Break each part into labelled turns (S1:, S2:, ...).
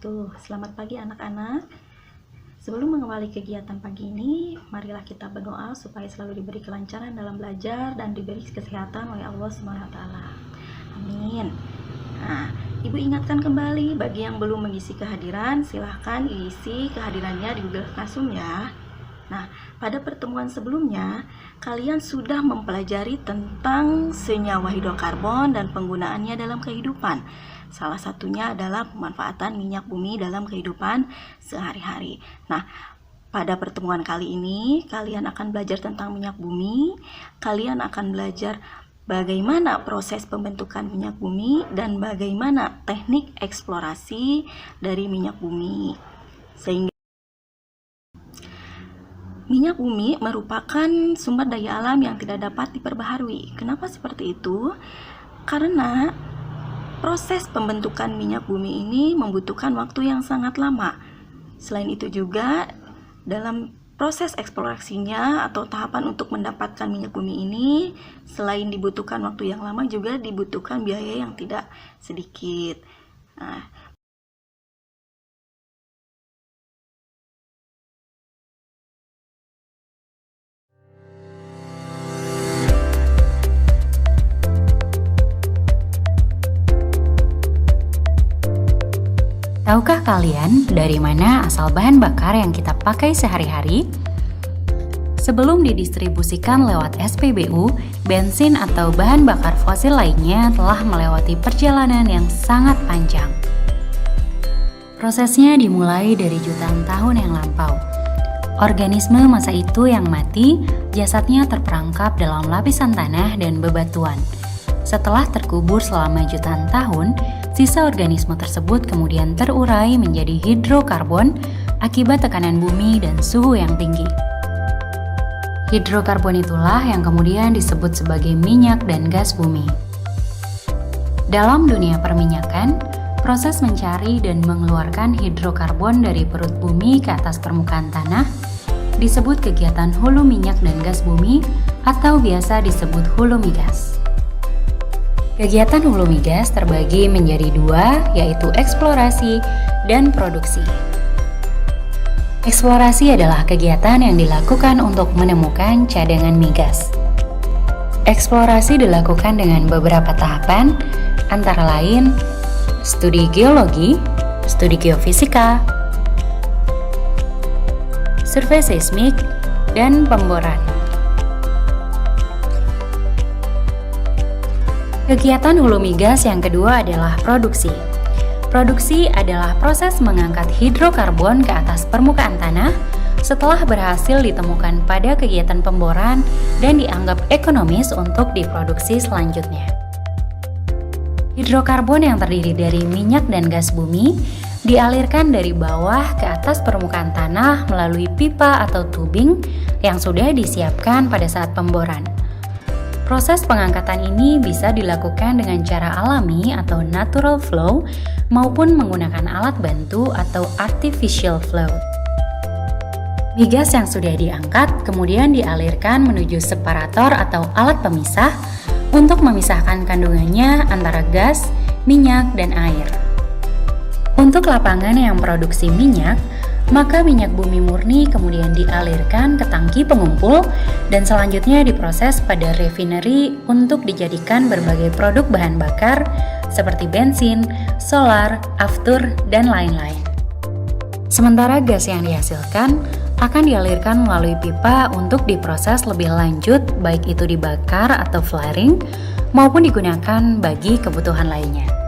S1: wabarakatuh. Selamat pagi anak-anak. Sebelum mengawali kegiatan pagi ini, marilah kita berdoa supaya selalu diberi kelancaran dalam belajar dan diberi kesehatan oleh Allah SWT. Amin. Nah, Ibu ingatkan kembali bagi yang belum mengisi kehadiran, silahkan isi kehadirannya di Google Classroom ya. Nah, pada pertemuan sebelumnya, kalian sudah mempelajari tentang senyawa hidrokarbon dan penggunaannya dalam kehidupan. Salah satunya adalah pemanfaatan minyak bumi dalam kehidupan sehari-hari. Nah, pada pertemuan kali ini, kalian akan belajar tentang minyak bumi. Kalian akan belajar bagaimana proses pembentukan minyak bumi dan bagaimana teknik eksplorasi dari minyak bumi. Sehingga minyak bumi merupakan sumber daya alam yang tidak dapat diperbaharui. Kenapa seperti itu? Karena proses pembentukan minyak bumi ini membutuhkan waktu yang sangat lama. Selain itu juga, dalam proses eksplorasinya atau tahapan untuk mendapatkan minyak bumi ini, selain dibutuhkan waktu yang lama, juga dibutuhkan biaya yang tidak sedikit. Nah,
S2: tahukah kalian dari mana asal bahan bakar yang kita pakai sehari-hari? Sebelum didistribusikan lewat SPBU, bensin atau bahan bakar fosil lainnya telah melewati perjalanan yang sangat panjang. Prosesnya dimulai dari jutaan tahun yang lampau. Organisme masa itu yang mati, jasadnya terperangkap dalam lapisan tanah dan bebatuan. Setelah terkubur selama jutaan tahun, sisa organisme tersebut kemudian terurai menjadi hidrokarbon akibat tekanan bumi dan suhu yang tinggi. Hidrokarbon itulah yang kemudian disebut sebagai minyak dan gas bumi. Dalam dunia perminyakan, proses mencari dan mengeluarkan hidrokarbon dari perut bumi ke atas permukaan tanah disebut kegiatan hulu minyak dan gas bumi atau biasa disebut hulu migas. Kegiatan hulu migas terbagi menjadi dua, yaitu eksplorasi dan produksi. Eksplorasi adalah kegiatan yang dilakukan untuk menemukan cadangan migas. Eksplorasi dilakukan dengan beberapa tahapan, antara lain studi geologi, studi geofisika, survei seismik, dan pemboran. Kegiatan hulu migas yang kedua adalah produksi. Produksi adalah proses mengangkat hidrokarbon ke atas permukaan tanah setelah berhasil ditemukan pada kegiatan pemboran dan dianggap ekonomis untuk diproduksi selanjutnya. Hidrokarbon yang terdiri dari minyak dan gas bumi dialirkan dari bawah ke atas permukaan tanah melalui pipa atau tubing yang sudah disiapkan pada saat pemboran. Proses pengangkatan ini bisa dilakukan dengan cara alami atau natural flow maupun menggunakan alat bantu atau artificial flow. Migas yang sudah diangkat kemudian dialirkan menuju separator atau alat pemisah untuk memisahkan kandungannya antara gas, minyak, dan air. Untuk lapangan yang produksi minyak, maka minyak bumi murni kemudian dialirkan ke tangki pengumpul dan selanjutnya diproses pada refinery untuk dijadikan berbagai produk bahan bakar seperti bensin, solar, aftur, dan lain-lain. Sementara gas yang dihasilkan akan dialirkan melalui pipa untuk diproses lebih lanjut, baik itu dibakar atau flaring maupun digunakan bagi kebutuhan lainnya.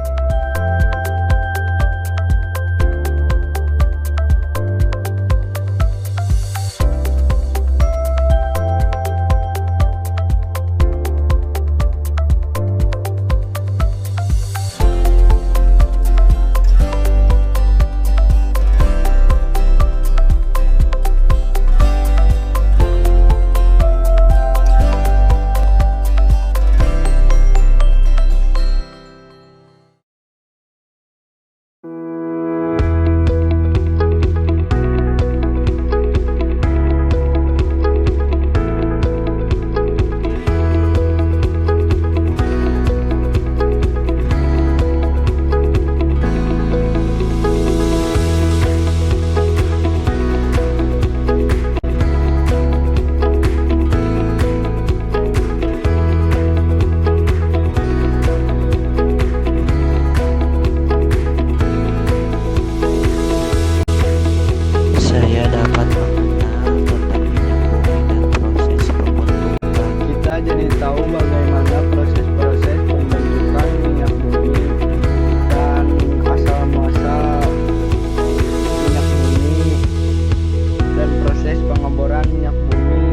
S3: proses pengeboran minyak bumi